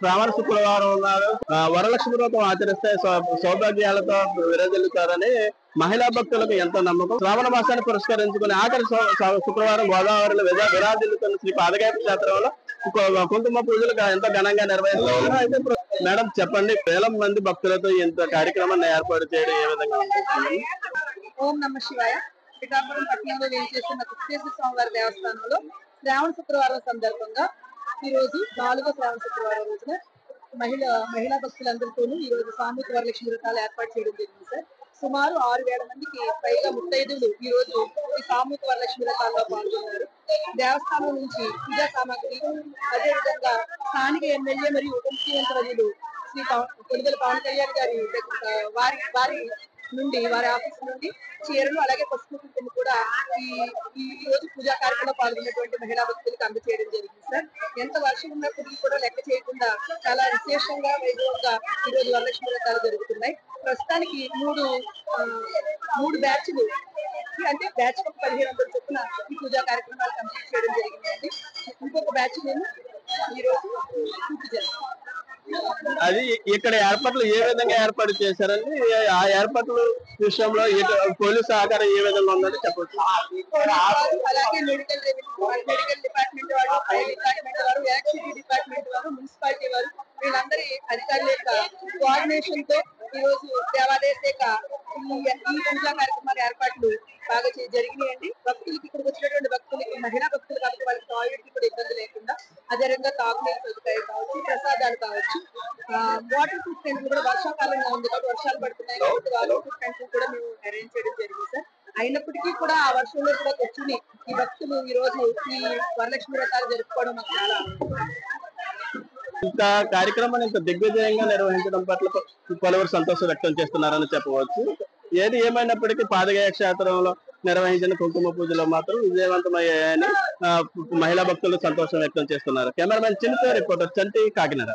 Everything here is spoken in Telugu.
శ్రావణ శుక్రవారం నాడు వరలక్ష్మి వ్రతం ఆచరిస్తే సౌభాగ్యాలతో విరజిల్లుతారని మహిళా భక్తులకు ఎంతో నమ్మకం. శ్రావణ మాసాన్ని పురస్కరించుకుని ఆఖరి శుక్రవారం గోదావరిలో విరాజిల్లుతున్న శ్రీ పాదగాయపు క్షేత్రంలో కుంకుమ పూజలు ఎంతో ఘనంగా నిర్వహిస్తున్నారు. అయితే మేడం చెప్పండి, వేల మంది భక్తులతో ఇంత కార్యక్రమాన్ని ఏర్పాటు చేయడం ఏ విధంగా ఉంటుంది? ఓం నమ శివాయ. పిఠాపురం పట్టణంలో వేయించేస్తున్న కుక్కేశ్వర స్వామివారి దేవస్థానంలో శ్రావణ శుక్రవారం సందర్భంగా ఈ రోజు 4వ శ్రావణ శుక్రవారం రోజున మహిళా భక్తులందరితోనూ ఈ రోజు సామూహిక వరలక్ష్మి వ్రతాలు ఏర్పాటు చేయడం జరిగింది సార్. సుమారు 6,000 మందికి పైగా ముత్తైదువులు ఈ రోజు ఈ సామూహిక వరలక్ష్మి వ్రతాల్లో పాల్గొన్నారు. దేవస్థానం నుంచి పూజా సామాగ్రి, అదేవిధంగా స్థానిక ఎమ్మెల్యే మరియు ఉప ముఖ్యమంత్రులు శ్రీ కొణిదెల పవన్ కళ్యాణ్ గారి వారి ఆఫీస్ నుండి చీరలు అలాగే పసుపు కుంకుమ కూడా ఈ రోజు పూజా కార్యక్రమంలో పాల్గొన్నటువంటి మహిళా భక్తులకు అందజేయడం జరిగింది సార్. ఎంత వర్షం ఉన్నప్పటికీ కూడా లెక్క చేయకుండా చాలా విశేషంగా వైభవంగా ఈ రోజు వరలక్ష్మి వ్రతాలు జరుగుతున్నాయి. ప్రస్తుతానికి మూడు బ్యాచ్లు అంటే బ్యాచ్ 1,500 చొప్పున ఈ పూజా కార్యక్రమాలు కంప్లీట్ చేయడం జరిగిందండి. ఇంకొక బ్యాచ్ నేను ఈ రోజు పూర్తి చేస్తాను. అది ఇక్కడ ఏర్పాట్లు ఏ విధంగా ఏర్పాటు చేశారని, ఆ ఏర్పాట్ల విషయంలో పోలీసు సహకారం ఏ విధంగా ఉందని చెప్పచ్చు. అలాగే మెడికల్ డిపార్ట్మెంట్ వారు, ఫైర్ డిపార్ట్మెంట్ వారు, ఎలక్ట్రిసిటీ డిపార్ట్మెంట్ వారు, మున్సిపాలిటీ వారు, వీళ్ళందరి అధికారుల యొక్క కోఆర్డినేషన్ తో ఈ రోజు దేవాదాయ శాఖ ఈ పూజా కార్యక్రమాల ఏర్పాట్లు బాగా జరిగినాయండి. భక్తులకి ఇక్కడికి వచ్చినటువంటి భక్తులకి, మహిళా భక్తులు కాబట్టి వాళ్ళకి టాయిలెట్ కూడా ఇబ్బంది లేకుండా, అదేవిధంగా తాగునీరు సదుపాయం కావచ్చు, ప్రసాదాలు కావచ్చు, వాటర్ ప్రూఫ్ టెంట్లు కూడా వర్షాకాలంగా ఉంది కాబట్టి వర్షాలు పడుతున్నాయి కాబట్టి వాటర్ ప్రూఫ్ టెంట్లు కూడా మేము అరేంజ్ చేయడం జరిగింది సార్. అయినప్పటికీ కూడా ఆ వర్షంలో కూడా కూర్చుని ఈ భక్తులు ఈ రోజు ఈ వరలక్ష్మి వ్రతాలు జరుపుకోవడం మాకు చాలా ఇంత కార్యక్రమాన్ని ఇంత దిగ్విజయంగా నిర్వహించడం పట్ల పలువురు సంతోషం వ్యక్తం చేస్తున్నారని చెప్పవచ్చు. ఏది ఏమైనప్పటికీ పాదగాయ క్షేత్రంలో నిర్వహించిన కుంకుమ పూజలో మాత్రం విజయవంతమయ్యాయని మహిళా భక్తులు సంతోషం వ్యక్తం చేస్తున్నారు. కెమెరామెన్ చిన్నతో రిపోర్టర్ చంటి, కాకినాడ.